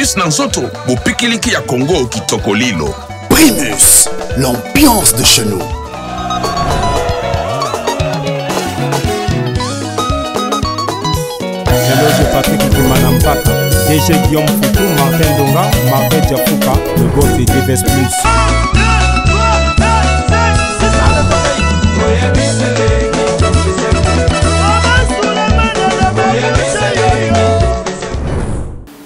Primus Nansoto, Bopikiliki ya Congo Kitokolilo. Primus, l'ambiance de chez nous. Eloge Patrick Kimanampaka, DG Guillaume Foutou, Martin Donga, Martin Diafouka, le boss de DBS Plus.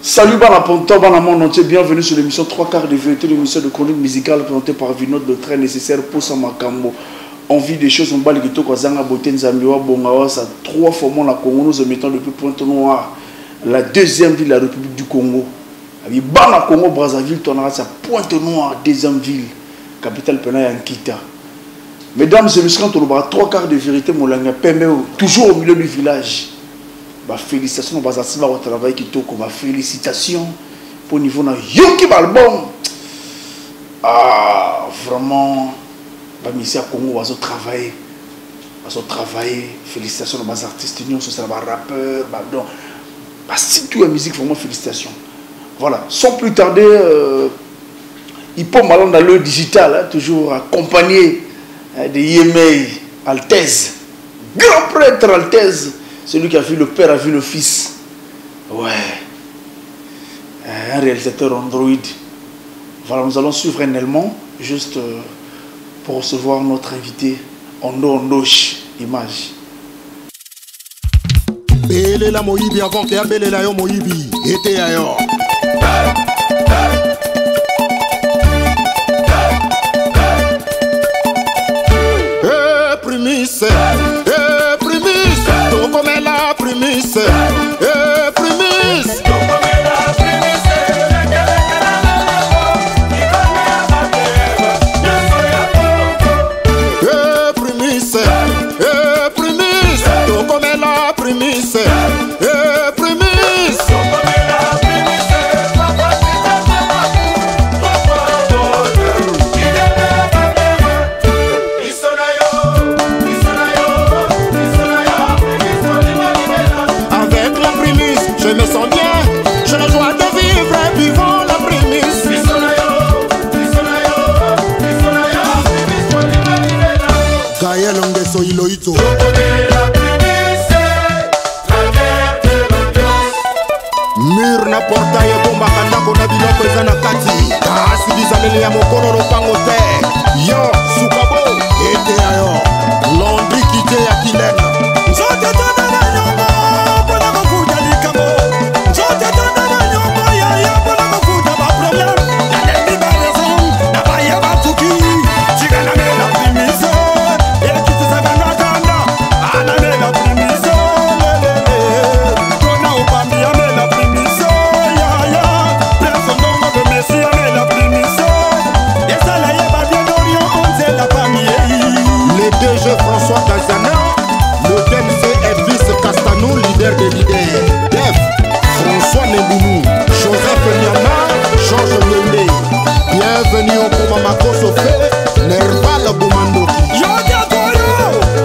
Salut Bana Ponto, Bana monde entier, bienvenue sur l'émission 3 quarts de vérité, l'émission de chronique musicale présentée par Vinod, le train nécessaire pour Samakambo. On vit des choses, on bat les guitos, Kwazanga, Boten, Zambiwa, Bongawa, ça 3 fois moins la Congo, nous émettons depuis Pointe-Noire, la deuxième ville de la République du Congo. Bana Congo, Brazzaville, Tonara, ça Pointe-Noire, deuxième ville, capitale Pena Yankita. Mesdames et messieurs, quand on a 3 quarts de vérité, Molanga, Pemeo, toujours au milieu du village. Bah, félicitations, on va travailler qui toque, félicitations pour le niveau de Yoki Balbon. Ah, vraiment, bah, ici à Congo, on va travailler. Félicitations aux artistes, nous sommes rappeurs, bah, si tout la musique, vraiment félicitations. Voilà, sans plus tarder, il peut mal dans le digital, hein, toujours accompagné de Yemei Altez, grand prêtre Altez. Celui qui a vu le père a vu le fils. Ouais. Un réalisateur Android. Voilà, nous allons suivre un élément juste pour recevoir notre invité Ondoche Image. Bele la Moïbi avant que Bele la yo Moïbi. Était ailleurs. Primus. Comme la Primus, Primus. Primus, comme la Primus, Iloito. Mur na portail bomba kanda kona biloko eza na kati. Kasi bizaleli ya mokolo lopango te. Yo sukabo ete ayo. Londri kite ya kilena. Nzote tana na nyongo pona kofuja likamo. Nzote tana na nyongo ya pona kofuja ba problem. Na lendi ba raison na ba ya batuki. Chigana mela primiso. François Kazana, le DMC est vice Castanou, leader des leaders. Def, François Nembounou, Joseph Nyama, Georges Lende. Bienvenue au Komamako Sofé, Nerval Boumandoki. Yo Diakoyo,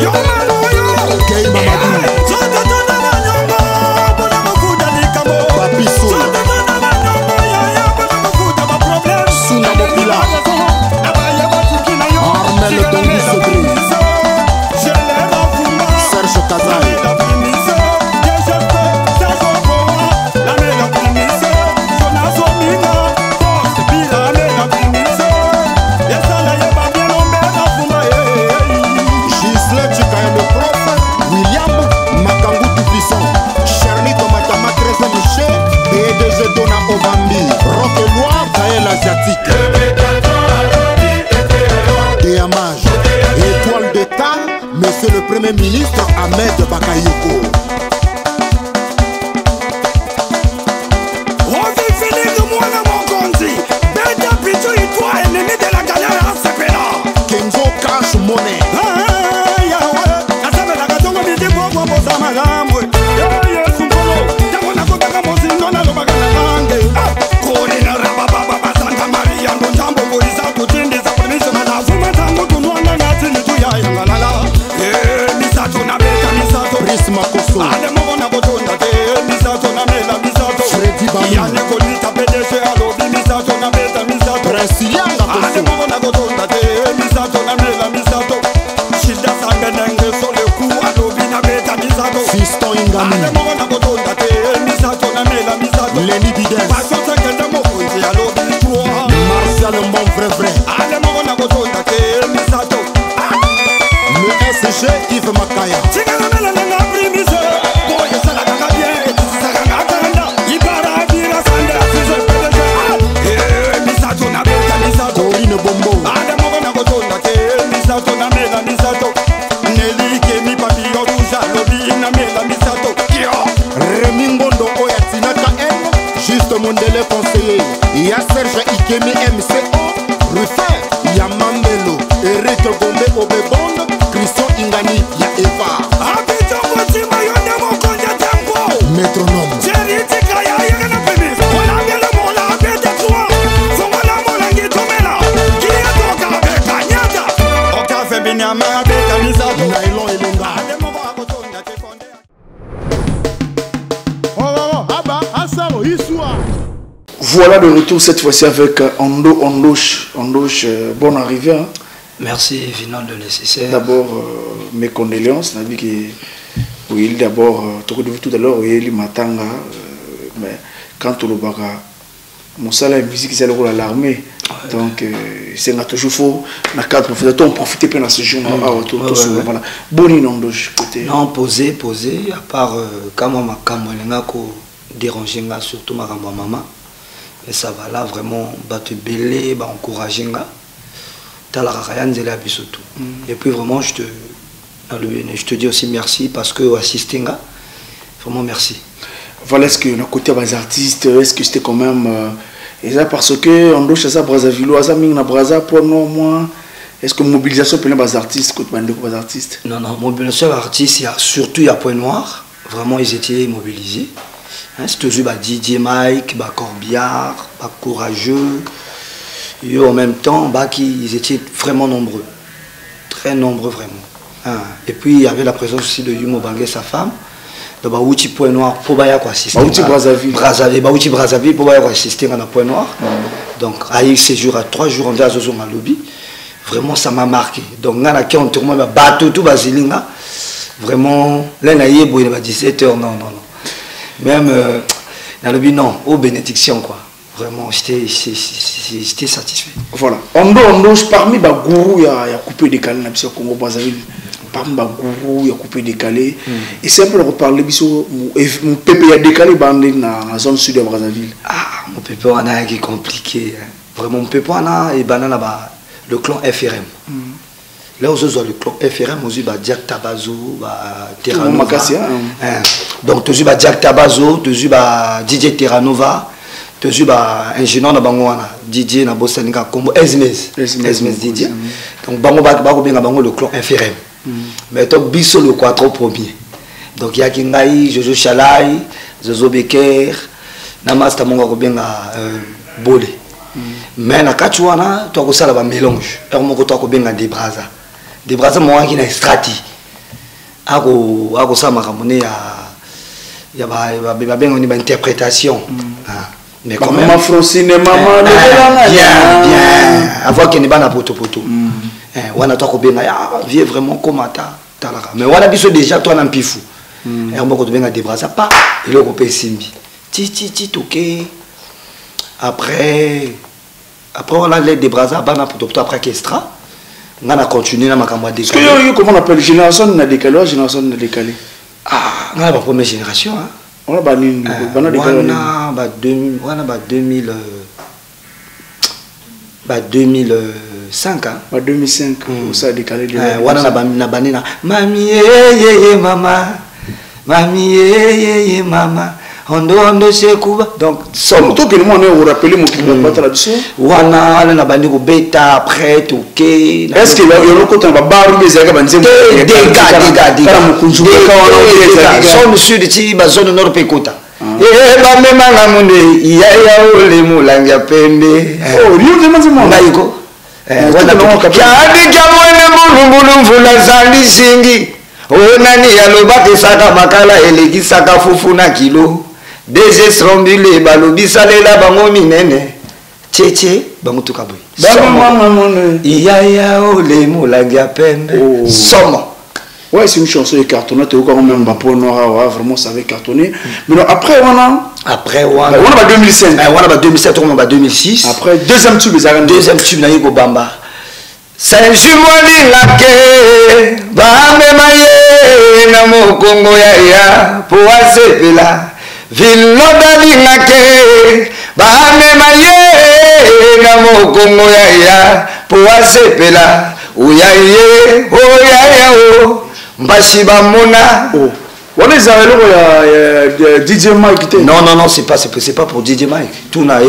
Yo Manoyo, Kei Mamadou. Papi Soul. Suna Mopila. Armel Dongi Segri. Étoile d'État, Monsieur le Premier ministre Ahmed Bakayoko. Kenzo Cash Money. Freddy Bamou. yanga ade moko na kotonda te misato na mela misato shida sangenenge so le coup alobi na beta misato Fiston Ingami ade moko na kotonda te misato na mela misato Lenny Bidens paso sekende moko nzi alobi toi Martial Mbon vrai ade moko na kotonda te misato le SG Yves Makaya tingala mela na primise boye sala kaka bien etisaka ngakanda ibara bira sande afise PDG misato na beta misato Corinne Bombo ade moko na kotonda te misato na mela misato nelike mi papillon rouge alobi na mela misato Rémi Ngondo Oya Tinaka M Juste Mondele conseiller Ya Serge Ikemi MCO Rufin Ya Mandelo Eric Gombe Obebonde Christian Ingani Ya Eva abitongotima yonde mokonja tempo Métronome jeritika ya yegana pemis olangele mola abetetua fongola mola ngitomela kiyatoka bekanyata okafe binyama beta misato Nailon Elenga ade moko akotonda te konde Voilà de retour cette fois-ci avec Ondoche. Bonne arrivée. Hein. Merci, Vinant de nécessaire. D'abord, mes condoléances. Oui, d'abord, tout à l'heure, il m'attend. Mais quand on le baga, mon salaire musique, c'est l'armée. Donc, c'est toujours faux. On profite de ce jour. Bonne Ondoche. Non, poser, à part quand moi, déranger, surtout ma maman. Et ça va là vraiment, te belé, encourager. Et puis vraiment, je te dis aussi merci parce que assisté, vraiment merci. Voilà, est-ce que nos côté des artistes, est-ce que c'était quand même. Et ça parce que on doit chercher à Brazzaville, à Brazzaville pour nous, moi. Est-ce que mobilisation pour les artistes, côté des artistes? Non, mobilisation des artistes, surtout il y a Point Noir. Vraiment, ils étaient mobilisés. C'était DJ Mike, Corbillard, Courageux. Et en même temps, ils étaient vraiment nombreux. Très nombreux, vraiment. Et puis, il y avait la présence aussi de Yumo Bangé, sa femme. De Baouti Point Noir, pour assister. Baouti Brazzaville. Baouti Brazzaville, pour assister à Point Noir. Donc, à y séjour à 3 jours, on vient à Zozo dans le lobby. Vraiment, ça m'a marqué. Donc, on a un tournoi, tout Basilinga. Vraiment, là, on a 17 heures, non. Même dans le but, non, aux bénédictions, quoi. Vraiment, j'étais satisfait. Voilà. Ondoche, parmi les gourous, il y a coupé décalé dans le Congo Brazzaville. Parmi les gourous, il y a coupé décalé. Et c'est un peu de parler, mon pépé a décalé dans la zone sud de Brazzaville. Ah, mon pépé, on a qui est compliqué. Vraiment, mon pépé, on a le clan FRM. Là, on a le clan FRM, on a Diak Tabazo, Terranova. Donc, tu as Diak Tabazo, tu as DJ Terranova, tu as ingénieur DJ Nabosanika Combo, Esmes DJ. Donc, le clan FRM. Mais tu as Bisso le 4 premier. Donc, il y a Kingaï, Jojo Chalai, Zozo Becker, Namasta Monga Bolé. Mais na Kachouana, tu as un mélange. Tu as des brazas. Des bras moi qui n'a strati ako ça m'a ramené il y a bien une interprétation mais quand même cinéma bien avoir qu'il n'est pas na poto wana to ko benga vie vraiment comme ta mais wana biso déjà toi na mpifu et on ko benga des bras pas et le ko pe simbi ti toqué après on a les des bras bana poto après orchestra. On a continué à décaler. Comment on appelle génération n'a décalé, génération n'a décalé. Ah, on a la première génération. On a banni. On a 2005. 2005, ça a décalé. On a banni. Mamie, maman. Mamie, maman. Ondo Sekouba. Donc, surtout que nous on rappelé mon qui n'a pas tradition. Wana na bandi ko beta après toqué. Est-ce que le côté va baru les gars banzi dégâts zone sud ti ba zone nord pekota. Ba mema na munde iya ole mulanga pembe. Oh, lui demande moi. Naiko. Wana no kadi kamwene mbulu mvula zali singi. Onani yalobaki saka makala eleki saka fufu na kilo. Des estrombile balobi salela bango minene. Tchétché bango to kaboy Iya ole molangi ya pembe somo. Ouais, c'est une chanson cartonnée, tu vois, même Bapo Noir, vraiment ça avait cartonné. Mais non, après, on a 2005. On a 2007, on a 2006. Après, deuxième tube, Naïko Bamba. Saint-Jumoni Lake, Bambe Maye, Namo Kongo Yaya, Poasepela, Vilodali Lake, Bambe Maye, Namo Kongo Yaya, Poasepela, Ouyaye, Oyaya, Mbashiba Mona. On est à DJ Mike. Non, c'est pas pour DJ Mike. Tout n'a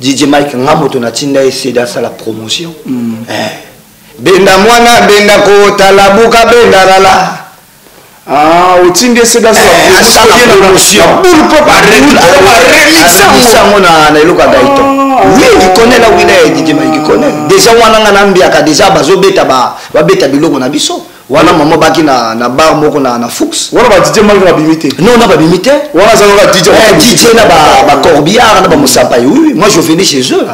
DJ Mike, Ngamoto Natinda essaie de faire la promotion. Benda Mwana, Benda Kota, la Bouka, Benda Rala. Ah, au Tinde, c'est dans la promotion. Oui, il connaît là où il est, DJ Mike, il connaît. Déjà, on a un ambiaka, déjà, Bazo Beta, Beta Bilo, on a biso. Wana maman baki na bar moko na Fuchs. Wana ba DJ Mike na bimité. Non, on a pas bimité. Wana za na DJ na ba Corbière na ba Moussapa. Oui, moi je venais chez eux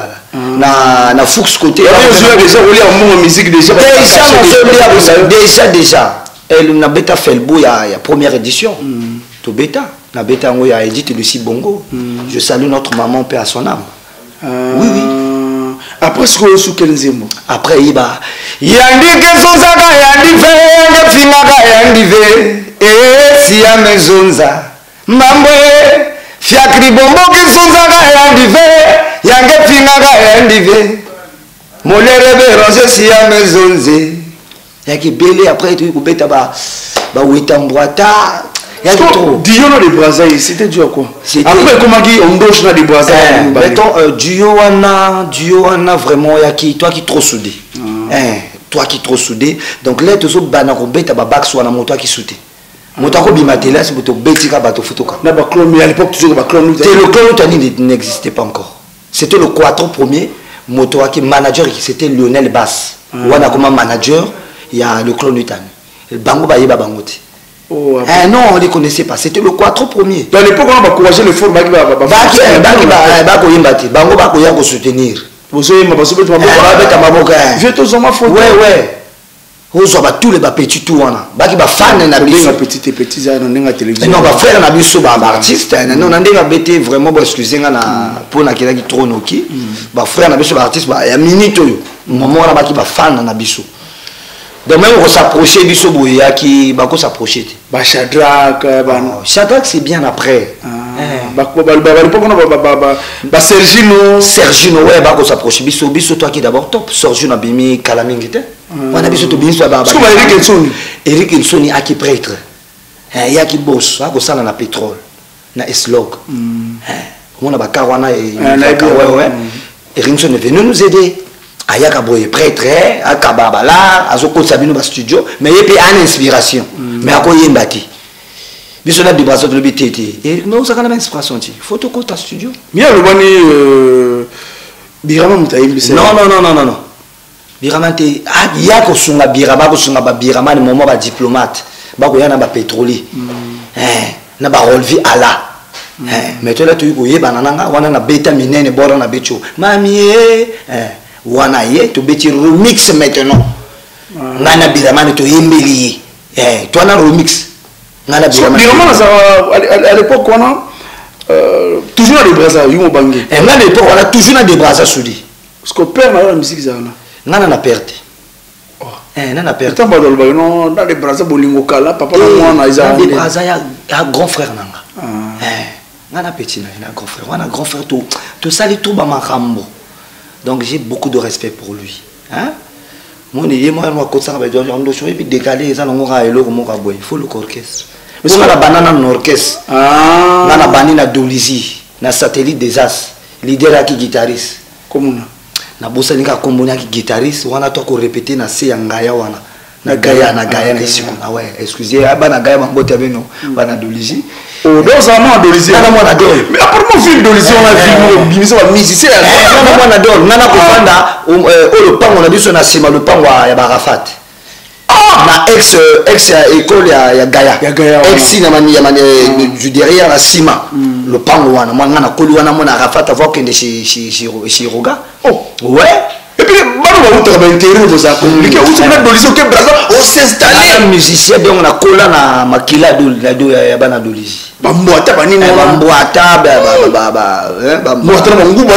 là. Na Fuchs côté. Déjà roulé en mon musique déjà. Déjà. Elle na beta Felbo ya première édition. To beta na beta ngo ya Edith Lucie Bongo. Je salue notre maman paix à son âme. Oui. Après ce que sous quel zemo après iba yandi ke zonzaka yandi fe yanga fingaka yandi ve si ya mezonza mambo fiakri bombo ke zonzaka yandi ve yanga fingaka yandi ve molere be range si ya mezonze yaki bele après tu kubeta ba wita mbwata. Diono de Brazzaville, c'était dû à quoi? Après, comment dit on doche na de Brazzaville? Mettons, duo wana vraiment, yaki, toi qui trop soudé. Toi qui trop soudé. Donc là, tu as banarobé, tu as bac soit na moto qui soudé. Moto qui bimatela, c'est moto betika bato photoka. Na ba clone, mais à l'époque, toujours ba clone. Le clone n'existait pas encore. C'était le 4 premier moto qui manager, c'était Lionel Bass. Wana comme manager, il y a le clone Utani. Le bango ba yeba bangote. Non, on ne les connaissait pas. C'était le 4 premier. Dans l'époque, on a encouragé les formes. Bako soutenir. Tous les petits tout baki ba fan na biso petit na télévision. Non, ba frère na biso ba artiste. Non, on a bêté vraiment ba excuser na pour na kila ki trop noki. Ba frère na biso ba artiste ba ya minute yo. Maman na baki ba fan na biso. Donc même on s'approcher du Soboya qui va s'approcher. Bah Shadrach, Shadrach c'est bien après. Sergino ouais va s'approcher. Biso toi qui d'abord top. Sergino a bimi Kalamingite. On a biso to bimi so ba. Eric Elsoni a qui prêtre. Ya qui boss, a ko sala na pétrole. Na Eslog. On a ba Kawana et ouais. Eric Elsoni est venu nous aider. Ayaka boye prêtre akababala azoko sabino ba studio mais il y a une inspiration mais akoye mbati biso na dibraso de bitete et non ça kana inspiration ti photo ko ta studio bien le bani birama mutayimbisa non birama te yako sunga birama ko sunga ba birama ni moment ba diplomate ba ko yana ba pétrolier na ba relevé ala mais toi là tu ko yeba nanga wana na beta minene bora na becho mami wana ye to beti remix maintenant ngana biramane to yembeli toi na remix ngana biramane à l'époque on a toujours des brasa yumo bangé ngana l'époque on a toujours des brasa soudi parce que père na la musique ça ngana na perte nana perte tant ba dolba non dans des brasa bolingo kala papa na mwana isa des brasa ya grand frère nanga ngana petit na grand frère wana grand frère to sali to ba makambo. Donc j'ai beaucoup de respect pour lui. Hein? Moi, il faut le orchestre. Mais c'est la banane en orchestre. La banane à Dolizy, la satellite des As, leader qui guitariste. Comment na bossa nika kombona qui guitariste, on a tout répété na se ngaya wana. Na gaya na ici. Ah ouais, excusez, na gaya mambote avec nous, bana Dolizy. Oh, dans un moment Dolizy. Mais apparemment film Dolizy on a film bimiso ba musicien. Nana mwana dol, nana ko fanda le pan on a dit son asima le pan ya Barafat. Ah, na ex école ya Gaïa ex na mani du derrière la ciment le pango wana mwanga na koli wana mona Arafat avoir kende chez Roga ouais et puis bano ba uta ba intérêt vous a compliqué ou c'est Dolizo que Braza on s'installer un musicien donc na kola na makila do ya bana Dolizi bambwata banini bambwata mwata na nguba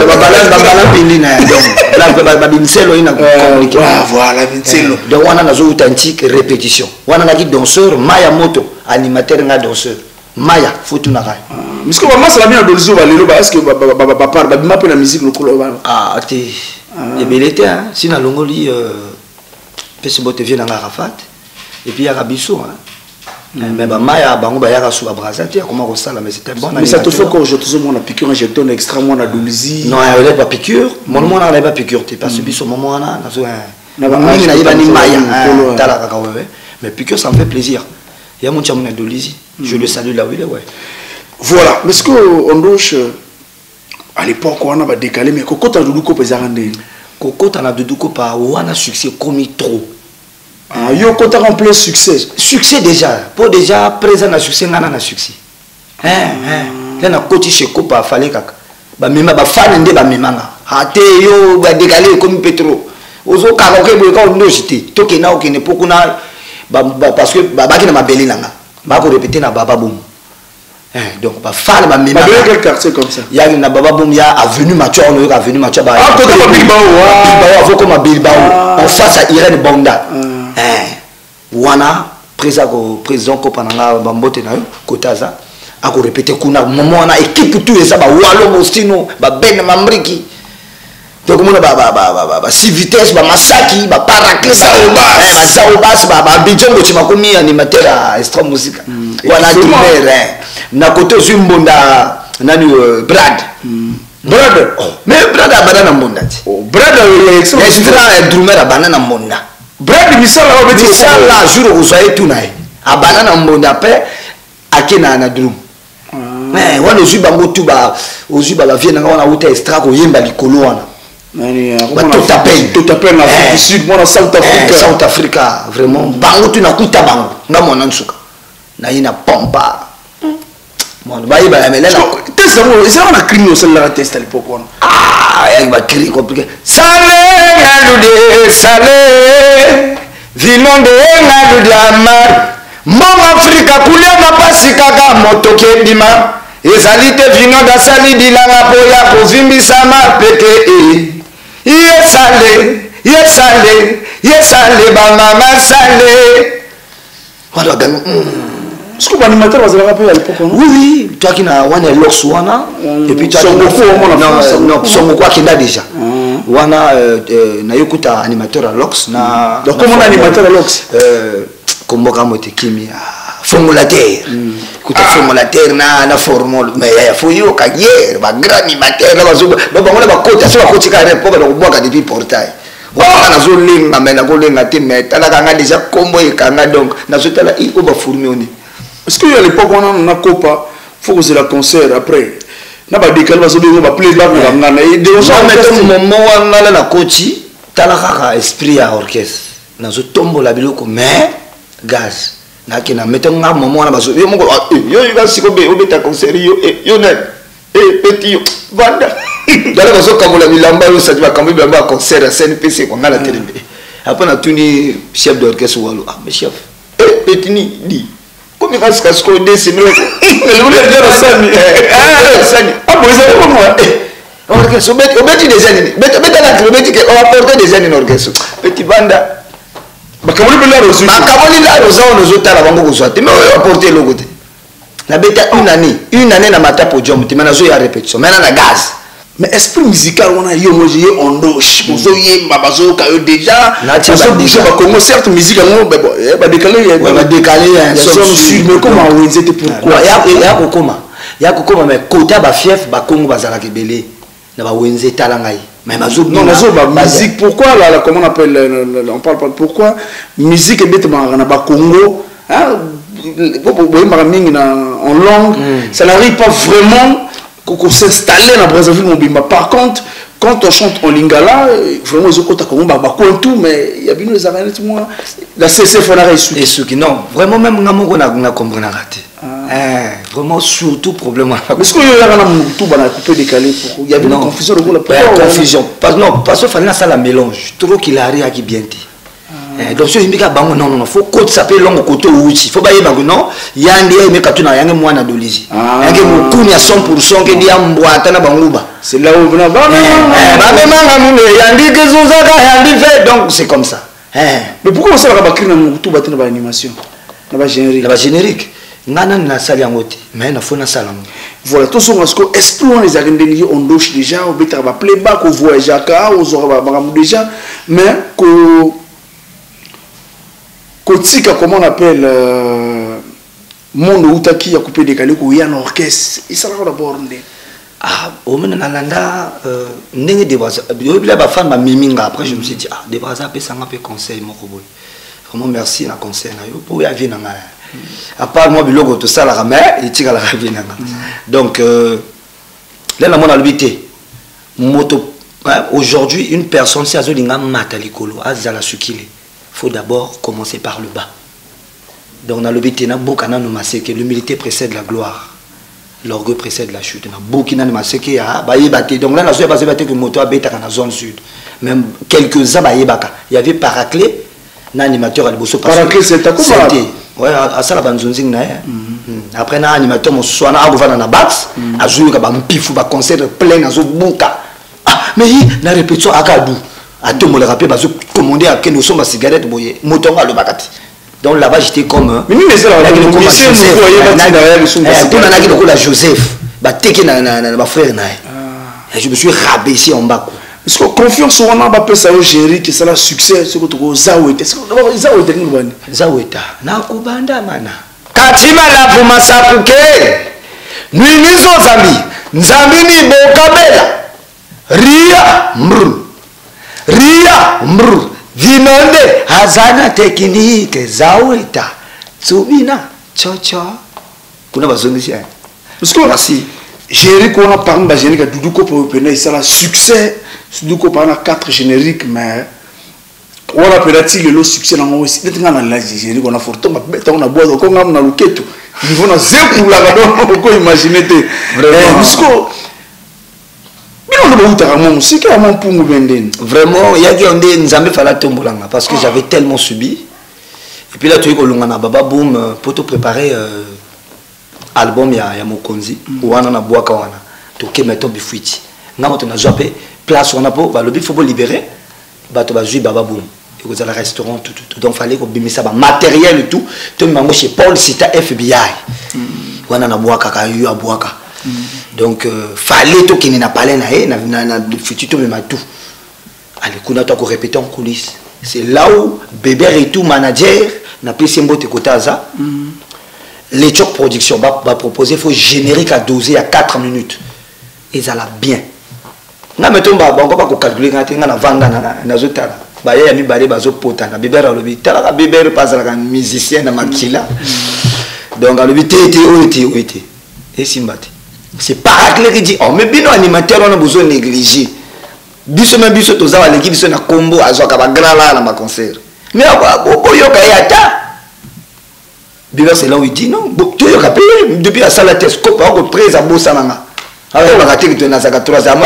babala pindi na donc ba binselo ina communiquer voilà binselo donc wana nazo authentique répétition wana na ki danseur Maya Moto animateur nga danseur Maya futu na kai parce que maman c'est la bien Dolizo ba lelo ba est-ce que ba part ba bima pe la musique lokolo ba te et belete hein si na longoli pesi bote vient na Arafat et puis ya Rabiso hein mais Maya bango ba yaka sous Brazza comment on ça là mais c'était bon mais ça te fait quand je te mon piqûre injecteur extra moi na Dolizi non elle est pas piqûre mon moi na pas piqûre t'es pas subi ce moment là na zo na ba ni Maya tala kaka ouais mais piqûre ça me fait plaisir il y a mon chamo na Dolizi je le salue là où il est ouais voilà parce que Ondoche à l'époque on a décalé mais kokota duduko pezanga ndeni kokota na duduko pa wana succès comme trop yo kota en plein succès déjà pour déjà présent na succès ngana na succès là na koti chez kopa fallait kaka ba mema ba fan nde ba memanga ate yo ba décalé comme pétro ozo kaka ko boka Ondoche te to ke na okene pokuna parce que ba ki na mabeli nanga ba ko répéter na baba boum donc ba fan ba memanga quel quartier comme ça il y a une baba boum ya avenue Mathieu on a avenue Mathieu ba côté Bilbao avo comme Bilbao en face à Irène Bonda wana président ko pananga bambote na yo kotaza ako répéter kuna moment na équipe tout eza ba walo bostino ba ben mamriki donc mona ba si vitesse ba masaki ba parakesa saobas ba bijongo chima komi animateur à extra musique wana dinere na côté zumbonda nani Brad mais Brad abana mbonda Brad extra drummer abana na mbonda Brad misala obeti misala jour ozoye tunaye abana na mbonda pe akena na drum mais wana ozu bango tu ba ozu ba vie na wana uta extra ko yemba likolo wana nani tout appel na sud moi na South Africa vraiment bango tu na kuta bango nga mona nsuka na ina pompa mon ba iba la melena test ça on a crié sur la test à l'époque il va crier compliqué salé ngalude salé vinonde ngalude amar mon Afrika kulia mapasi kaka moto kendima ezalite vinonda sali dilanga boya kovimbisa mapeke yesale ba mama sale voilà donc est-ce que l'animateur va se rappeler à l'époque oui toi qui na wana lox wana et puis toi non son quoi qui là déjà wana na yokuta animateur à lox na donc comment animateur à lox komboka mote kimia formulateur kuta formulateur na formule mais ya foyo ka hier ba grand animateur na bazuba ba ngona ba kota so ba kotika repo ba kubwaka depuis portail wana nazo linga mais na ko linga te mais tala kanga déjà combo e kanga donc nazo tala i ko ba former on est-ce que à l'époque on a copa faut que c'est la concert après na ba décalé ba so de ba play back na ngana et déjà mettre moment wana na coach tala kaka esprit ya orchestre nazo tombola biloko mais gaz na kina mettre nga moment na baso yo moko yo va siko be obeta concert yo na petit yo vanda dala baso kamola bilamba yo sa ba kambi bilamba concert à CNPC ko ngala télé après na tuni chef d'orchestre walo mais chef petit ni di comme il va se casser des semaines le voulait dire sani bon c'est pour moi orchestre obeti des années beta na obeti que on va porter des années orchestre petit banda bakamoli bela rozu bakamoli la rozu on nous otala bango ko soit mais on va porter le côté na beta une année na mata podium te mana zo ya répétition mais na gaz mais esprit musical on a yo moje Ondoche ozo yemba bazo ka yo déjà bazo bouger ba Congo certes musique ngo ba décaler son sud mais comment on était pourquoi ya kokoma mais côté ba fief ba Congo bazala kebele na ba wenze talangai mais bazo non bazo ba musique pourquoi là comment on appelle on parle pas pourquoi musique est na ba Congo hein en langue ça n'arrive pas vraiment qu'on s'installer dans Brazzaville Mobimba par contre quand on chante en lingala, vraiment ils ont compté comme tout, mais il y a bien les arènes, moi, la CCF on a reçu. Et ceux qui non, vraiment même on a compris on a raté. Vraiment surtout problème. Est-ce qu'il y a un tout coupé décalé pour il y a une confusion de la confusion. Parce que fallait ça la mélange. Trop qu'il arrive à qui bien dit. Donc si il non faut que ça s'appelle long côté outil. Faut pas y aller non. Il y a un dia mais quand tu n'as rien moi na dolisi. Il y a que beaucoup 100% que dia mbwata na banguba. C'est là où on va donc c'est comme ça. Mais pourquoi ça va créer un tout battre dans l'animation, dans la générique? La générique. Nana na salle yangote, mais na fona salle. Voilà, tout ce qu'on explore les arènes de on doche déjà, on bêta va playback, on voit Jacques, on aura déjà, mais Kotika, comment on appelle monde outaki a coupé décalé où il y a un orchestre, il sera d'abord ah, au moment où Nalanda, n'ayez des bases. Il y a des femmes à Miminga. Après, je me suis dit, ah, des bases à payer, ça m'a fait conseil, mon robot. Vraiment, merci, na conseil. Pour y aller, à part moi, bilogo, tout ça, la ramère, il tire à la ravine. Donc, là, la monde a l'habité. Aujourd'hui, une personne, si elle a un matalikolo, elle a sukile. Il faut d'abord commencer par le bas. Donc, on a l'habité, on a beaucoup de l'humilité précède la gloire. L'orgueil précède la chute. Donc là, je suis passé que moto a été dans la zone sud. Même quelques ans, il y avait Paraclet, l'animateur à l'Ebosso. Paraclet, c'est ta coupe? Oui, à ça, la banzonzing. Après, l'animateur, on soit dans la basse, à jouer un pif ou un concert plein dans Bouka. Mais la répétition à Kadou. À tout le monde, il faut commander à quel nous sommes à cigarette, moto à le bakati. Donc là-bas, j'étais comme. Mais nous, les gens, la Joseph, je me suis rabaissé en bas. Est-ce que confiance on a pas ça au gérer que ça a succès ce que tu as Zaweta Zaweta na kubanda mana katima la pour masapuke nuinizo zambi nzambini bokabela ria mr vinonde hazana teknike Zaweta tsubina chocho kuna bazongisi parce que merci gérer qu'on a par exemple générique à Doudouko pour obtenir ça la succès Doudouko par exemple 4 génériques mais on a peut-être le succès dans moi aussi maintenant dans la générique on a fortement on a bois donc on a na luketo niveau na zéro la donc on imaginer vraiment parce que vraiment il y a qui ont dit nzambe fala tombolanga parce que j'avais tellement subi et puis là tu es ko lungana baba boom pour te préparer album ya Mokonzi wana na boaka wana toke meto bifuiti ngamo to na jappé place on a po ba lobi faut libérer ba to ba jui baba boom et vous allez restaurant tout donc fallait ko bimisa ba matériel et tout to mango chez Paul Sita FBI wana na boaka ka yu aboaka donc fallait to kini na parler na fuiti to mema tout allez kuna to ko répéter en coulisses c'est là où bébé et tout manager na pesi mbote kotaza les chocs production va proposer faut générique à doser à 4 minutes et ça l'a bien na mettons ba on va pas calculer quand on a vendre na zotala ba ya mi balé bazo pota na bébé à l'hôpital la bébé passe la musicien na makila donc à l'hôpital était et simbati c'est Paraclet qui dit oh mais bino animateur on a besoin négliger biso même biso toza l'équipe biso na combo azoka ba grand là na ma concert mais oyoka yata Biba c'est là où il dit non, tu as rappelé depuis la salle à télescope, on a pris à Bossananga. Alors on a raté que tu as 3 ans.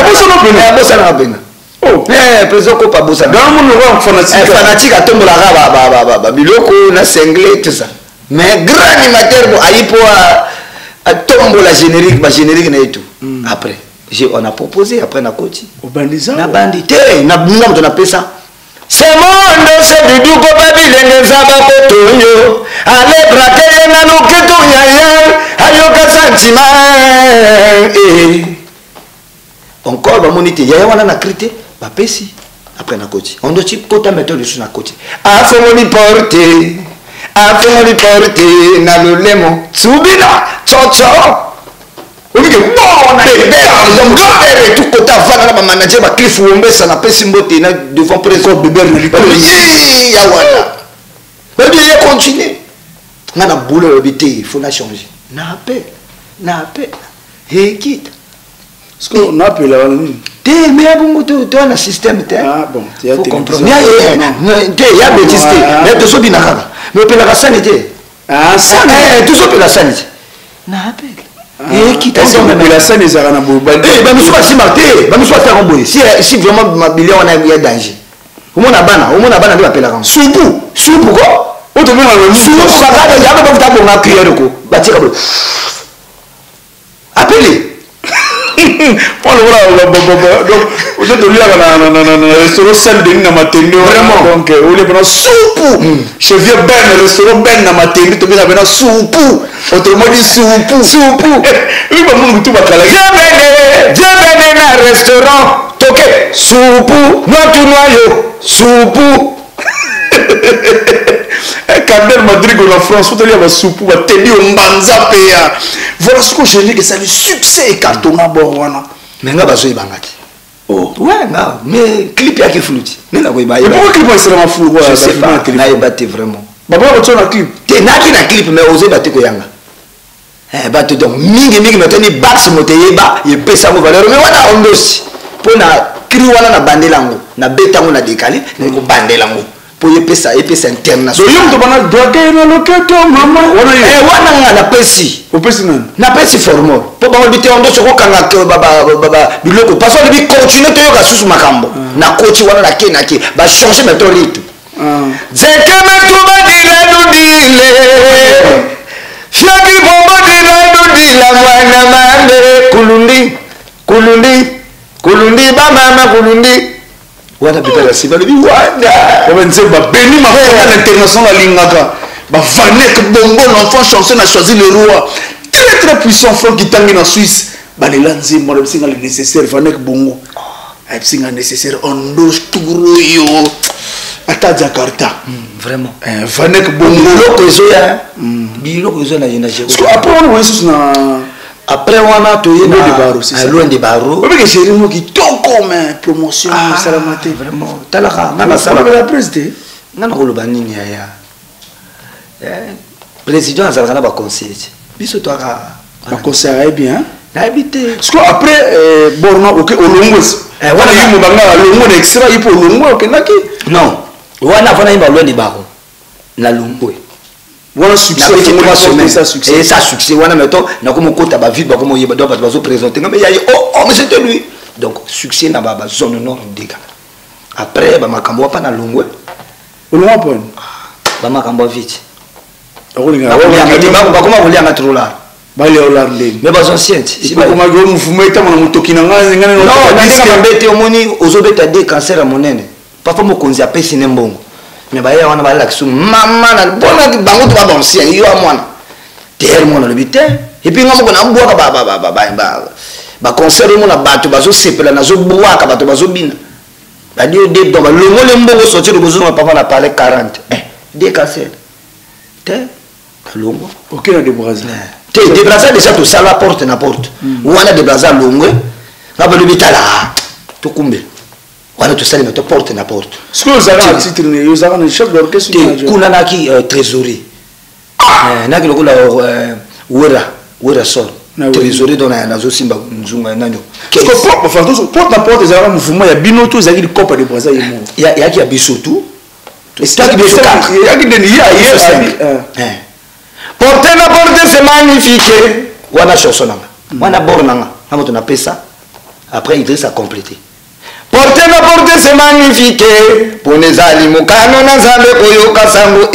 Bossananga. Oh, président Copa Bossananga. Dans mon roi fanatique à tomber la raba, biloko, na cinglé, tout ça. Mais grand animateur, aïe pour à tomber la générique, ma générique et tout. Après, on a proposé, après on a coaché. Au bandisa. Na bandité, na boum, on a fait ça. C'est mon c'est du Dugo Babilenge Zaba Kotonyo. Allez, braquer na no Ketonya, Ayoka Santima. Encore, ba monité, y'a wana na crité, ba pesi. Après na côté. On doit type kota mettre dessus na côté. Afemoli porté, na le lemon. Tsubina, chocho. On dit que bon, bébé, tout côté avant la manager va cliff ou on ça n'a pas si mboté devant présent bébé ya wala. Bébé il continue. On a boule le bité, il faut la changer. Na paix. Et quitte. Parce qu'on appelle la ligne. T'es mais bon, tu as un système. Ah bon, tu as comprendre. Il y a bêtise. Mais tu sais bien là. Mais on peut la sanité. Ah, ça. Tu sais la sanité. Na appelle. Et qui t'a dit la scène est à la boue. Eh ben nous sommes si marqués, ben nous sommes faire un boy. Si vraiment ma million on a eu danger. Au moins la bana de appeler la rang. Soupou quoi? On te met dans le soupou ça va, il y a pas de bon à cuire ko. Ba tira bo. Appelez. Pour le voilà donc vous êtes allé à restaurant salle de na matendo vraiment donc on est pendant soupou je viens ben restaurant ben na matendo to bien pendant soupou autrement dit soupou oui ba mon tout ba kala je na restaurant toke soupou noyo soupou Kader Madrid en France, vous allez avoir soupou, va tenir au Mbanza Péa. Voilà ce que je dis que ça le succès est cartonnant Borwana. Mais nga bazo ibangati. Oh, ouais, nga, mais clip ya ki flouti. Mais la koy ba. Mais pourquoi clip est vraiment flou? Je sais pas, na ebate vraiment. Ba ba tu na clip. Te na ki na clip mais oser bate ko yanga. Bate donc mingi mais tani bax moteyeba, ye pesa mo valeur mais wana ondosi. Pona kri wana na bandelango, na betango na décalé, na ko bandelango. Pour y pesa international. Donc tu vas bloquer le locateur maman. Wana na pesi. Au pesi nan. Na pesi formal. Pour ba bité ondo soko kanga ke baba biloko parce que bi continuer to yoka susu makambo. Na coach wana na ke ba changer méthode rythme. Zeke metu badila dudile. Fiaki bomba dila dudila mwana mande kulundi ba mama kulundi. Wana bipela siba le Wanda on dit ba béni ma à l'international lingaka ba vanek bongo l'enfant chanceux n'a choisi le roi très puissant frère qui tangi en Suisse ba les lanzi mo le singa le nécessaire vanek bongo ay singa nécessaire ondo turo yo ata Jakarta vraiment vanek bongo biloko zo na yena jero parce que après on voit ça na après wana to yena loin de baro parce que chéri mo qui toko mais promotion salamate vraiment talaka na sala la président na ko lo banini ya président azalaka na ba conseil biso to aka ba conseil bien na habité parce que après borno OK olongos wana yumo banga longo na extra ipo longo OK naki non wana fana imba loin de baro na longo voilà succès ça succès et ça succès wana mettons na comme kota ba vite ba comme yeba do ba zo présenter mais il y a oh mais c'était lui donc succès na ba zone nord dega après ba makambo pa na longwe olongwa pon ba makambo vite olinga ba comment voler en trop là ba le olarle mais ba anciens si ba kuma go mfumo eta mona mutoki na ngane ngane non na bete omoni ozobeta de cancer à monene papa mo konzi apesi ne mbongo mais ba ya wana ba la kisu mama na bona bango to ba ancien yo amwana terre mona le bité et puis ngamo na mbwa ba concert mo na bato bazo sepela na zo bwa ka bato bazo bina ba dio de do ba longo le mbongo sorti de bozo papa na parler 40 de cancer te longo OK na de Brazil te de Brazil déjà to sala porte na porte wana de Brazil longo na ba le bitala to kumbe wana to sala to porte na porte ce que vous avez un titre vous avez un chef d'orchestre kuna naki trésorier naki lokola wera sol trésorier dans la zo simba nzunga nanyo parce que porte na porte za mouvement ya binoto za ki copa de Brazil yemo ya ki abiso tout staki biso ya ki deni ya porte na porte c'est magnifique wana chanson nanga wana bornanga namoto na pesa après Idriss a complété porte na porte c'est magnifique ponezali mukano na zambe koyoka sango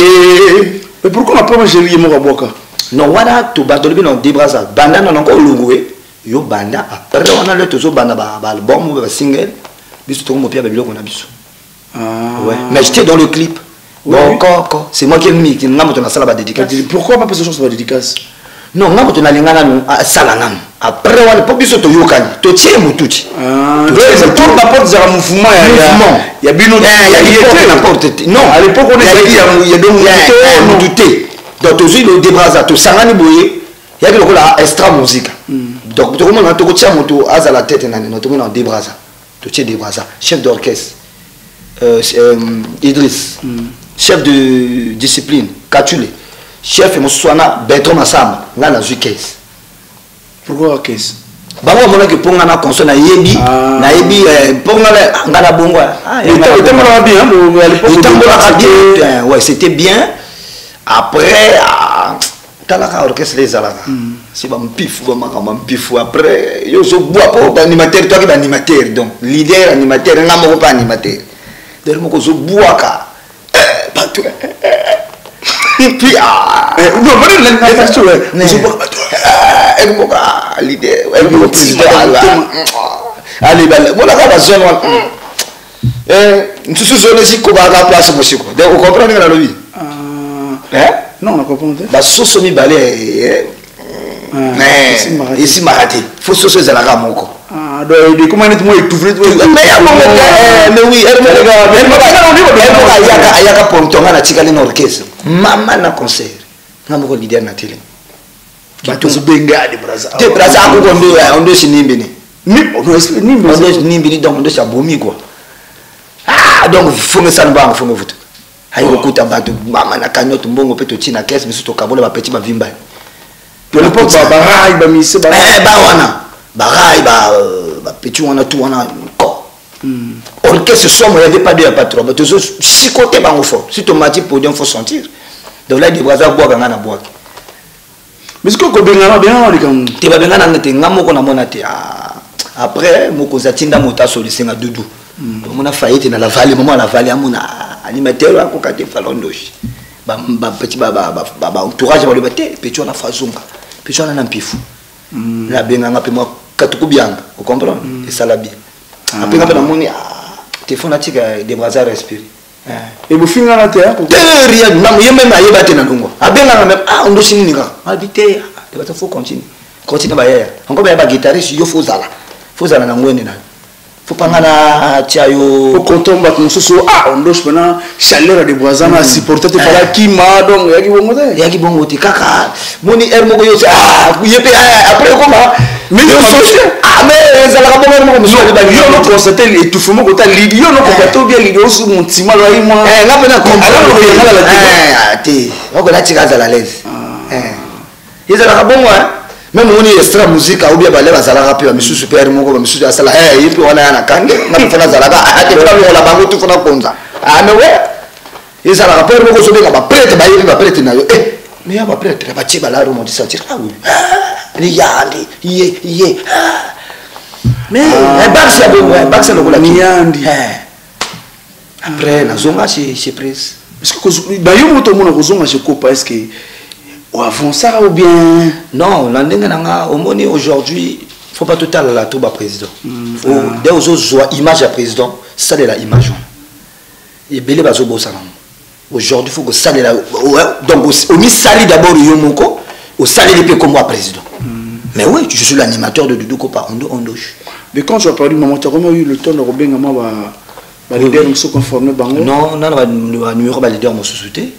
mais pourquoi na pas gérer mo kaboka non wana to batolibi na debrasa banda na ko lungwe yo banda après wana le tozo banda ba album ba single biso to mo pia ba biloko na biso ouais mais j'étais dans le clip bon encore c'est moi qui ai mis qui n'a pas sala ba dédicace pourquoi pas cette chose ba dédicace non n'a pas na lingana no sala ngam après wana po biso to yokani to tie mututi c'est tout la porte za mouvement ya bino ya na porte non à l'époque on est il y a donc douté donc toujours le débrasa to sangani boye ya que la extra musique donc tout le monde to tia moto aza la tête na no to na débrasa to tie débrasa chef d'orchestre Idriss chef de discipline Katule chef Moussouana Bertrand Massamba là na 15 pourquoi 15 bango mona ke ponga na console na yebi ponga la ngala bongo ouais c'était bien après talaka orchestre les alaka c'est ba mpif ba makamba mpif après yo zo bois pour animateur toi qui animateur donc leader animateur nga moko pas animateur dermo ko zo bois ka partout puis non mais la question zo bois elle moka leader elle moka président allez ben voilà ka ba zone ntusu zone si ko ba ka place mo siko donc vous comprenez la lobby non on a compris ba soso mi balé ici maraté faut soso za la ramoko de comment est moi étouffé mais oui elle yaka pontonga na tikali na orchestre mama na concert ngamoko leader na télé bato benga de braza ko ndo sinimbi ni donc ndo chabomi quoi donc faut me sanba faut me voter ayo kuta bato mama na kanyoto mbongo pe to tina caisse mais surtout kabola ba petit ba vimba pour le pop ba rai ba mise ba ba rai ba petit wana tout wana ko orchestre somme il y avait pas deux pas trois mais toujours si côté ba fort si to mati podium faut sentir donc là des braza bois ngana bois mais ce que ko benga bien on dit comme te ba benga na ngate ngamoko na mona te après moko za tinda mota solisenga dudu on a failli dans la vallée moment la vallée amona animateur ko kate falondoshi ba petit ba entourage ba le baté petit on a fazunga petit on a mpifu la benga ngape moi katuku bianga vous comprenez et ça la bien après ngape na moni téléphone atika des bras à respirer et vous finissez la terre rien non yembe na yebate na lungo abenga même on doit signer nga habiter il faut continuer ba ya encore ba guitariste yo faut zala na ngwene na faut pas ngana tiayo faut kontomba kususu on doit maintenant chaleur de boisana supporter te fala kima donc yaki bongo te kaka moni moko yo yepe après comment mais mais ça la bongo moko monsieur yo no constater l'étouffement ko ta ligue yo no ko to bien ligue osu montima lo ai moi ngapa na comprendre te oko la tika za la l'aise yeza la bongo même on est extra musique ou bien balé bazala rapper monsieur super moko monsieur ya sala yipi wana yana kange na fana zala ba ate fana la bango tu fana konza mais ouais ils ala rapper moko so benga ba prêtre ba yipi ba prêtre na yo mais ya ba prêtre ba chiba la romo di sentir oui li yandi ye mais baxe baxe lo la yandi après na zonga chez presse parce que ba yo moto mona ko zonga chez copa est-ce que ou avant ça ou bien non au moni aujourd'hui faut pas tout à la tout bas président dès aux autres image à président ça de la image et belé bazo bossa aujourd'hui faut que ça de la donc au mis sali d'abord yomoko au sali les comme moi président mais oui je suis l'animateur de Doudou Kopa Ondo mais quand tu as parlé maman tu as vraiment eu le temps de rebenga moi ba leader nous sont conformés bango non ba numéro ba leader mo société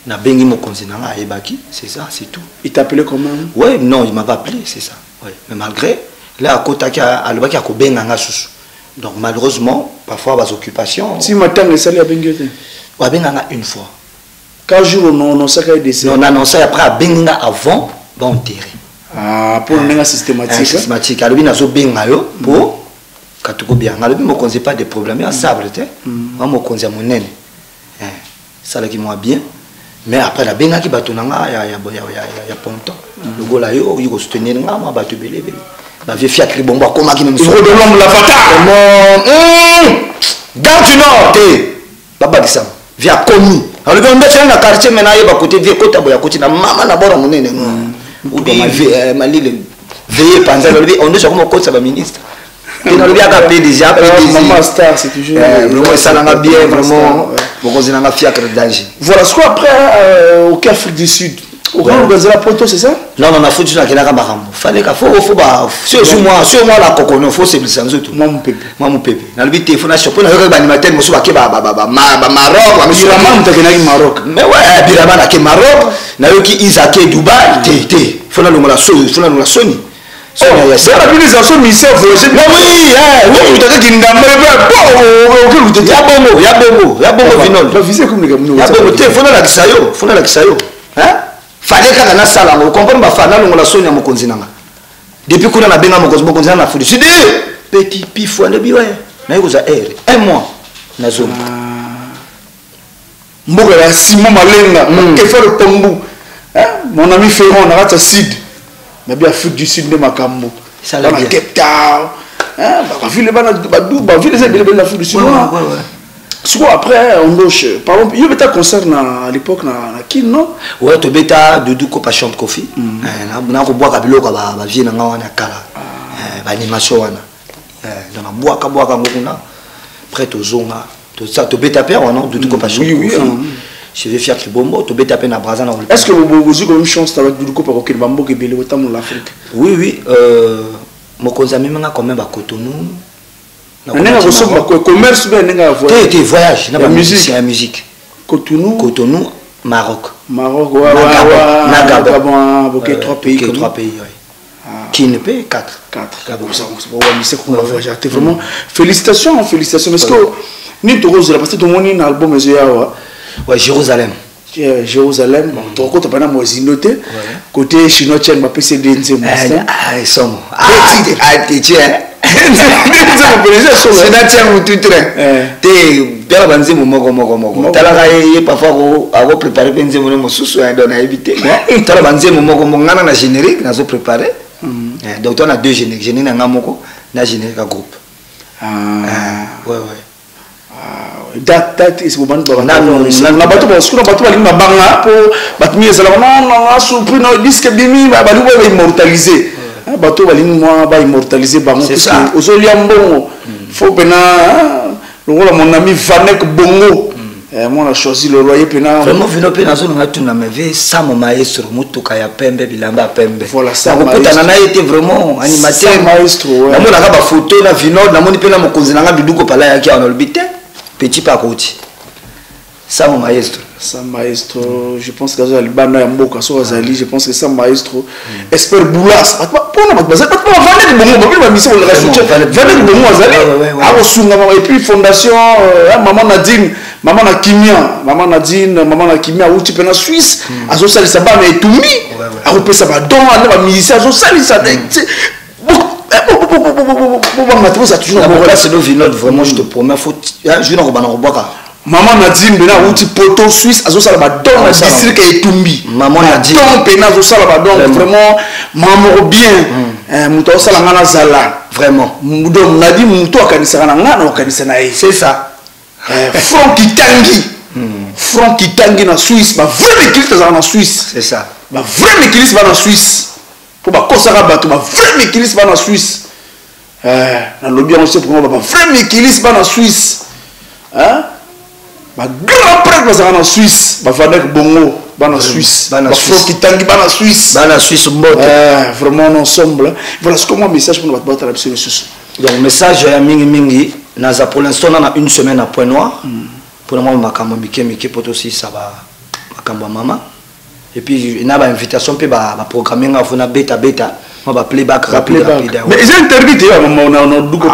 na bengi mo konzina nga ebaki c'est ça c'est tout il t'appelait comment ouais non il m'a pas appelé c'est ça ouais mais malgré là à côté à le baki a ko benga nga susu donc malheureusement parfois les occupations si matin les salaires bengote wa benga nga une fois 4 jours non ça ka décès non annonçé après benga avant ba enterrer pour nenga systématique alobi na zo benga yo pour katuko bien alobi mo konzi pas de problème ya sabre te mo konzi monene ça là qui moi bien mais après la benga qui batonanga ya ponto le gars là yo il soutenir nga ma batu belé ba vie fiacre bomba comment qui me de l'homme la fatale dans du nord baba disam via commis alors on met na quartier maintenant il va côté vie côté boya côté na mama na bora monene ou bien malile veiller pendant le on est comme côté ça va ministre et on lui a appelé déjà maman star c'est toujours vraiment ça n'a bien vraiment beaucoup de gens fiacre danger voilà ce après au Afrique du Sud au Grand Brazza Poto c'est ça non on a foutu ça qui n'a pas marrant fallait qu'il faut bah sur moi la cocono faut c'est sans tout moi mon pépé dans le téléphone je peux pas animateur monsieur ba Maroc monsieur maman tu es Maroc mais ouais birama na ke Maroc na yo ki Isaac Dubaï té faut la Sony c'est la mobilisation ministère voyage oui tu as dit ndambe ya bongo vinol la visée comme les gars ya bongo té faut la kisayo hein fallait kaka na sala ngo comprendre ba fana longo la Sony ya mokonzi nanga depuis qu'on a bien mon na Afrique du Sud petit pifou ne bi ouais na yoza un mois na zone mboka ya Simon Malenga que faire le Tombu mon ami Ferron na rata Sud mais bien Afrique du Sud de makambo ça la bien Cape Town ba ville ba ba ville c'est de l'Afrique du Sud soit après on gauche par exemple il y avait un concert à l'époque na kin non ouais to beta Doudou ko pa chambre coffee na ko boaka biloko ba vie na ngawana kala ba animation wana dans la boaka ngokuna prêt aux zonga to ça to beta père non Doudou ko pa chambre coffee je vais faire que bombo to beta na braza na est-ce que vous avez comme une chance avec Doudou ko pa ko bambo ke bele autant dans l'Afrique oui mon konzami manga quand même ba Cotonou Nenga bosoba commerce bien nenga voyage na musique Cotonou Maroc na Gabon ok 3 pays qui ne paie 4 vraiment félicitations est-ce que ni to rose la parce que tout monde na album ezoyawa ouais Jérusalem bon to ko tapana mo zinote côté chinois chen ba PCD nzemo somo c'est un tout train te banzi moko talaka ye parfois a préparer benzi mo susu ya dona éviter tala banzi moko ngana na générique na zo préparer donc on a deux génériques générique na ngamoko na générique à groupe ouais date is moment na bato ba skuna bato ba linga banga po batmi ezala na surpris no disque bimi ba lu ba immortaliser bato balingi moi ba immortaliser bango parce que ozolia mbongo faut pena longola mon ami Vanek Bongo moi on a choisi le roi pena vraiment vino pena zo nga tuna meve Samo Maestro mutuka ya pembe bilamba pembe voilà ça kokutana na été vraiment animateur maestro na mona ka ba photo na vino na moni pena mokonzi na nga biduko pala ya ki on olbite petit pakoti Samo Maestro je pense que ça libana ya mboka so azali je pense que ça maestro espère boulas pona ba ça pas vendre bongo ba mission le reste vendre bongo azali a sunga et puis fondation maman Nadine maman na kimia uti pena Suisse azo sali ça ba mais tumi a repesa ba don na ba musicien azo sali ça ça toujours là c'est nos vinotes vraiment je te promets faut je na robana robaka maman Nadine bena uti poto Suisse azo sala ba don na district et tumbi maman Nadine don pena azo sala ba don vraiment maman bien muto sala ngana zala vraiment donc Nadine muto akanisa na ngana akanisa na c'est ça Franck Kitangi na Suisse ba vrai équilibre ça na Suisse c'est ça ba vrai équilibre ba na Suisse pour ba kosaka bato ba vrai équilibre ba na Suisse na lobby on sait pour ba vrai équilibre ba na Suisse ba grand prêtre ba na Suisse ba Vanek Bongo ba na Suisse ba Franck Kitangi ba na Suisse vraiment ensemble voilà ce que moi message pour battre la personne Suisse donc message ya mingi naza pour l'instant on a une semaine à Point Noir pour le moment makambo mike pour aussi ça va makambo maman et puis na ba invitation pe ba programmer nga fona beta on va playback rapide mais ils ont interdit on duko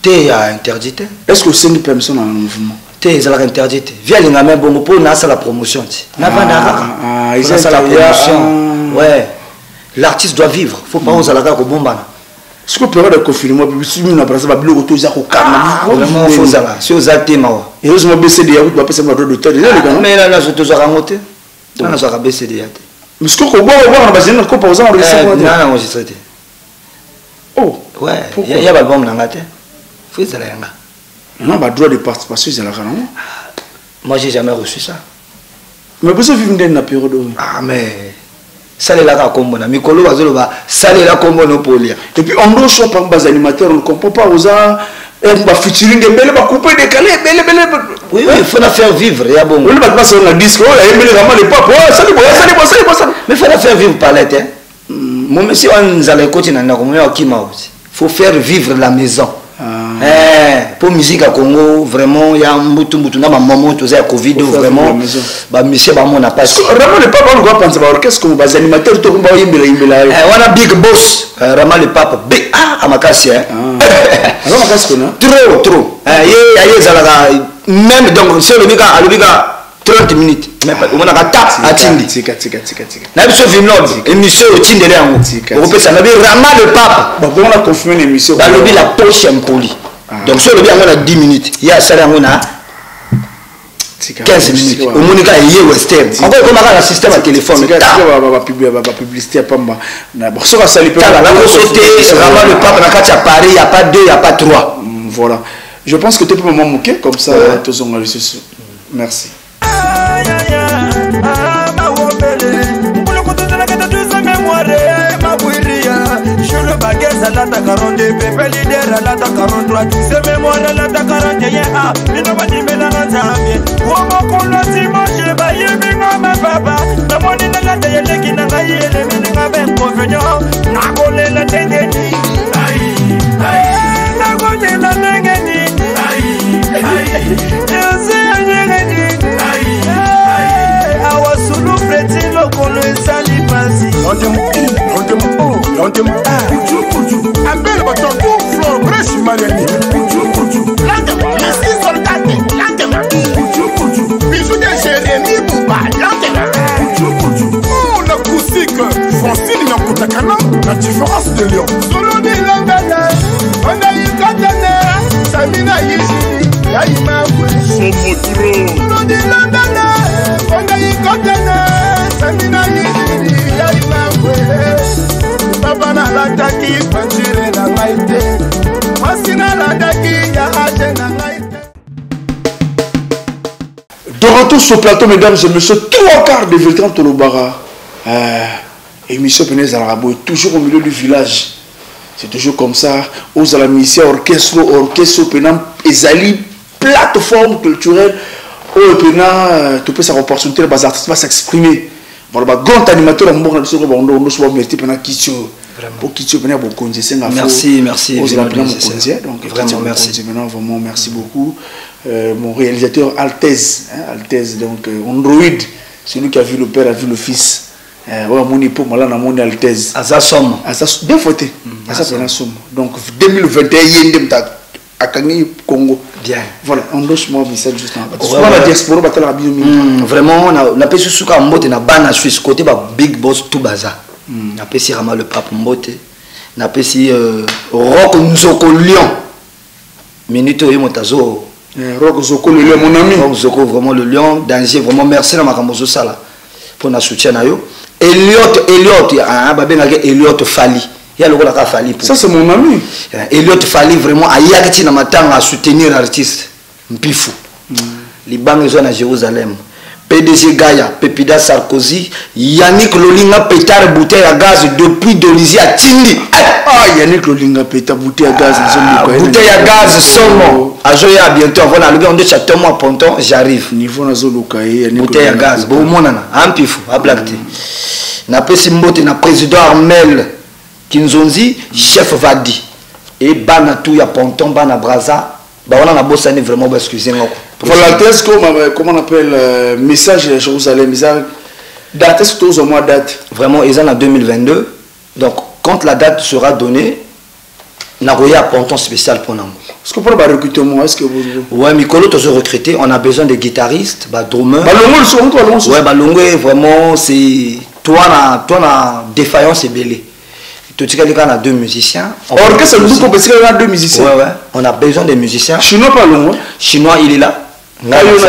te interdit est-ce que c'est une permission dans le mouvement te ils ont interdit via linga même bon pour na la promotion na bana ils ont la promotion ouais l'artiste doit vivre faut pas on alaka ko bombana ce que période de confinement si nous na braza ba biloko to za ko kana vraiment faut ça là si aux atema et heureusement BCD ya ba pesa ma droit d'auteur les gars mais là je te zo rangoté na zo ka BCD ya te mais ce que ko bo na bazina ko pa uzanga na enregistré oh ouais il y a album na ngate faut ça là nga non ba droit de participation c'est la kana moi j'ai jamais reçu ça mais vous vivez dans la période mais ça les là comme na mikolo bazolo ba ça les là comme no polia et puis on doit choper bas animateur on comprend pas aux a ba featuring belle ba couper décaler belle oui il faut la faire vivre ya bon on va passer on a disque oh il y a vraiment les papa ça mais faut la faire vivre par l'être mon monsieur on allait continuer na comme yo kima aussi faut faire vivre la maison pour musique à Congo vraiment il y a mutu na maman to za covid vraiment ba monsieur ba mon a pas vraiment le papa on doit penser ba orchestre comme bas animateur to ba yimbela on a big boss vraiment le papa big amakasi alors amakasi na trop ye zalaka même donc c'est le biga 30 minutes. On a tap à Tindi. Na biso Vinod, émission au Tindele yango. On ça na bi Rama le pape. Bon, on a confirmé l'émission. Ba lobi la poche impoli. Donc so lobi yango na 10 minutes. Ya sala yango na 15 minutes. Au Monica et Western. Encore comme un système à téléphone. Publicité à Pamba. Bon, ça va salir. Rama le pape na kati à Paris, il y a pas 2, il y a pas 3. Voilà. Je pense que tu peux me moquer comme ça. Merci. Alata 42 pepe leader alata 43 c'est mémoire alata 41 bino badimela nzambe womo kono dimanche ba yeminga ma papa na moni na lata yeleki na ngayele minga ben convenant na kolela tengeni na kolela tengeni awasulu preti lokolo esali pasi Appelle votre tour, Flore, Brèche, Mariani. Lentement, merci, soldate, lentement. Bijou de Jérémy Bouba, lentement. Oh, l'acoustique, Francine Yankotakana, la différence de Lyon. Solo de Langana, on a eu Katana, Samina Yéjini, Yaïma Soumotro. Solo de Langana, on a eu Katana, Samina Yéjini, Yaïma Papa na lataki pantire na ngaite masina lataki ya ate na ngaite. De retour sur le plateau, mesdames et messieurs, 3 quarts de Veltran Tolobara. Émission Penez Arabo, toujours au milieu du village. C'est toujours comme ça. Aux Alamisia, orchestre, Penam, Ezali, plateforme culturelle. Où Penam, tu peux sa opportunité, les artistes vont s'exprimer. Voilà, grand animateur, on va se voir, on se voit, merci, merci. Donc, vraiment, merci. Vraiment, merci beaucoup. Mon réalisateur Altez, donc Android, celui qui a vu le père, a vu le fils. Mon époux, mon Altez. Azasom. Deux fois, donc 2021, à Congo. Bien. Voilà, on doit moi message juste en la diaspora, vraiment, on a pu se souka mbote na bana Suisse côté ba big boss tout baza. On a pu si Rama le pape mbote. On a pu si Rock Nzoko Lion. Minute oyo motazo. Rock Nzoko le Lion mon ami. Rock Nzoko vraiment le Lion, danger vraiment merci na makambozo sala pour na soutien na yo. Elliot ah ba benga Elliot Fali. Ça c'est mon ami. Elliot Fali vraiment ayaki na matanga à soutenir l'artiste Mpifou. Libango zone à Jérusalem. PDG Gaïa, Pepida Sarkozy, Yannick Lolinga pétard bouteille à gaz depuis Dolisie à Tindi. Ah Yannick Lolinga pétard bouteille à gaz bouteille à gaz seulement. À Joya bientôt voilà le gars on dit château moi ponton j'arrive. Niveau na zone lokaye bouteille à gaz. Bon monana, Mpifou à blackté. Na pesi mbote na président Armel Kinzonzi, chef Vadi. Et bana tout ya ponton bana braza. Bah on a bossé vraiment excusez-moi. Voilà, comment on appelle message de Jérusalem, date est-ce que au mois date? Vraiment ils en a 2022. Donc quand la date sera donnée, on a un ponton spécial pour nous. Est-ce que pour le recrutement, est-ce que vous ouais, Mikolo tu as recruté, on a besoin de guitaristes, bah drummers. Balongo le son toi Alonso. Ouais, Balongo vraiment c'est toi na défaillance et belé. Tout ce qu'il y a 2 musiciens. Orchestre nous parce qu'il y a 2 musiciens. Ouais, on a besoin de musiciens. Chinois pas long. Chinois il est là.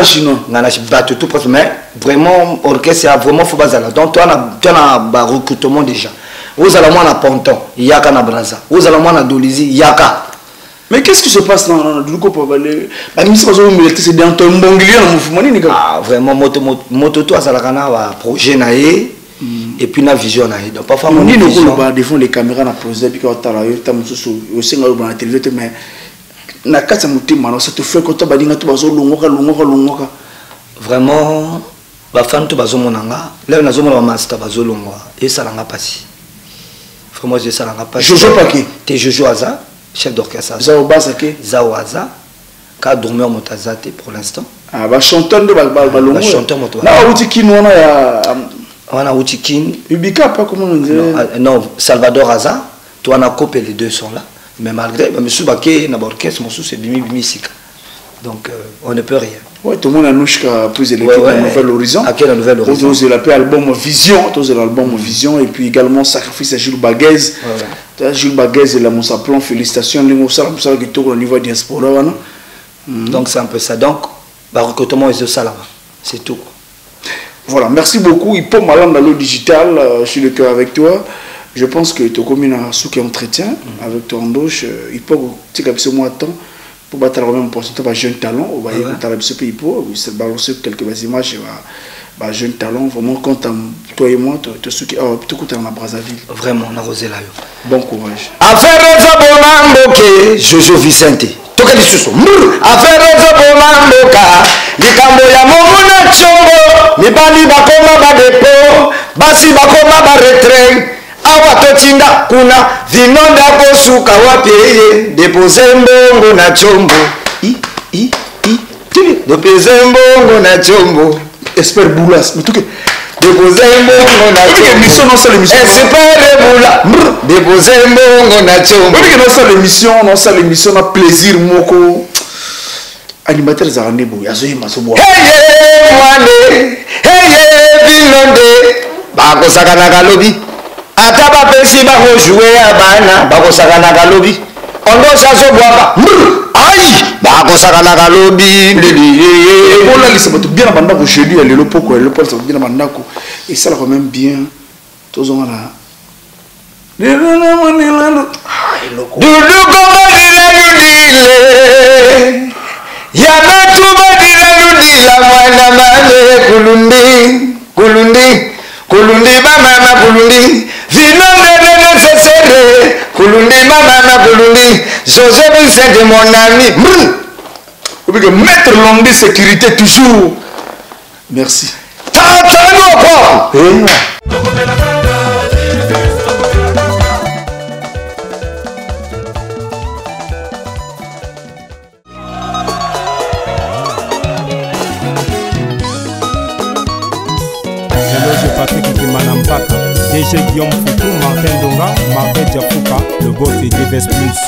Chinois. On a battu tout proche mais vraiment orchestre c'est vraiment faut baser là. Donc toi on a recrutement déjà. Vous allez moi na ponton, yaka na braza. Vous allez moi na Dolisie, yaka. Mais qu'est-ce qui se passe dans le groupe Babalé? La mission c'est dans ton bonglier en mouvement ni gars. Ah vraiment moto toi ça la kana projet naé. Et puis la vision donc parfois on dit nous devant les caméras na projet puis quand tu as eu ta mususu aussi ngalo na télévision mais na kata mutima ça te fait quand tu badinga tu bazo longoka vraiment ba fan to bazo monanga là na zo mona master bazo longwa et ça langa passi vraiment je ça langa passi Jojo Paki t'es Jojo Aza chef d'orchestre Zao Basake Zao Aza ka dormeur motazate pour l'instant ah ba chanteur de balongo ba chanteur moto na uti kinona ya on a Utikin. Ubika, pas comment on dit. Non, Salvador Aza. Toi, on a copié, les deux sont là. Mais malgré, M. Baké, n'a pas orchestre, mon sou, c'est Bimi Sika. Donc, on ne peut rien. Ouais, tout le monde a Nouchka plus électrique à Nouvel Horizon. À quel Nouvel Horizon? Tous l'album Vision, l'album Vision, et puis également Sacrifice à Jules Baguez. Jules Baguez et la Moussa Plan, félicitations. Les Moussa qui tourne au niveau diaspora. Donc c'est un peu ça. Donc, recrutement est de ça là-bas. C'est tout. Voilà, merci beaucoup. Il peut m'aller dans l'eau digital, je suis le cœur avec toi. Je pense que tu as commis un souk entretien avec ton endoche. Il peut tu as ce mois de temps pour battre le même pourcentage de jeunes talents. On va écouter ce pays pour balancer quelques images de jeunes talents. Vraiment, quand toi et moi, tu écoutes dans la Brazzaville. Vraiment, on a rosé là. Bon courage. Affaire Zabonamboke, Jojo Vicente. Toka lisusu. Affaire Zabonamboka, likambo ya momuna chongo, mibali bakoma ba depo, basi bakoma ba retrait. Awa totinda kuna vinonda kosuka wapi depose mbongo na chombo. Depose mbongo na chombo. Espère boulas, mais tout que depose mbongo na chombo. L'émission non c'est l'émission. Espère boula. Depose mbongo na chombo. Oui que non c'est l'émission na plaisir moko. Animateur Zaranebo, yazoyi masobo. Hey mwane, hey vinonde. Bako sakana kalobi. Ata bapesi bakojouer ya bana bakosakana kalobi ondosha zobwaka ai bakosakana kalobi on a laissé bien à bandako jeudi ya lelo poko lelo poko bien à bandako et ça quand même bien tous on a dudu koma dileludile yametuba dileludila mwana mane kulundi mama kulundi vinonde nécessaire kulundi mama kulundi José Vicente mon ami mettre l'homme de sécurité toujours merci Patrick Kimanampaka, DG Guillaume Foutou, Martin Donga, Martin Diafouka, le boss et DBS Plus.